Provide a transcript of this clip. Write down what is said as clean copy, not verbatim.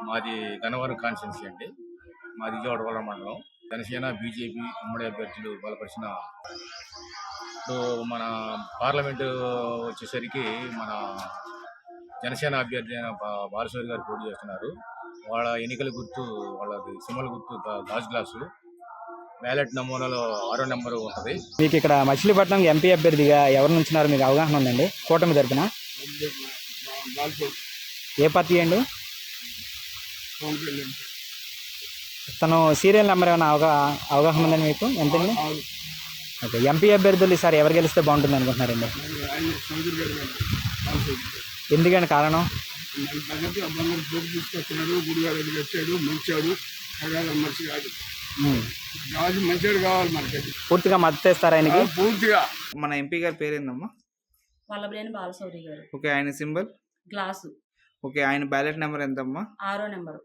మాది గన్నవరం కాన్స్టిట్యున్సీ అండి. మాది విజయవాడ మండలం. జనసేన, బీజేపీ ఉమ్మడి అభ్యర్థులు బలపరిచిన ఇప్పుడు మన పార్లమెంటు వచ్చేసరికి మన జనసేన అభ్యర్థి అయిన బాలశౌరి గారు పోటీ చేస్తున్నారు. వాళ్ళ ఎన్నికల గుర్తు వాళ్ళది సింబల్ గుర్తు గాజు గ్లాసు. బ్యాలెట్ నమూనాలో 6వ నెంబరు ఉంటుంది. మీకు ఇక్కడ మచిలీపట్నం ఎంపీ అభ్యర్థిగా ఎవరు నుంచున్నారు మీకు అవగాహన ఉందండి? కూటమి తరపున ఏ పార్టీ అండి? తను సీరియల్ నెంబర్ ఏమైనా అవగాహన ఉందండి మీకు? ఎంతండి? ఓకే. ఎంపీ అభ్యర్థులు ఈసారి ఎవరు గెలిస్తే బాగుంటుంది అనుకుంటున్నారండి? ఎందుకండి కారణం? పూర్తిగా మద్దతు ఇస్తారు ఆయనకి? పూర్తిగా. మన ఎంపీ గారి పేరేందమ్మా? వల్లభనేని బాలశౌరి గారు. ఓకే. ఆయన సింబల్ గ్లాసు. ఓకే. ఆయన బ్యాలెట్ నెంబర్ ఎంతమ్మా? 6వ నెంబరు.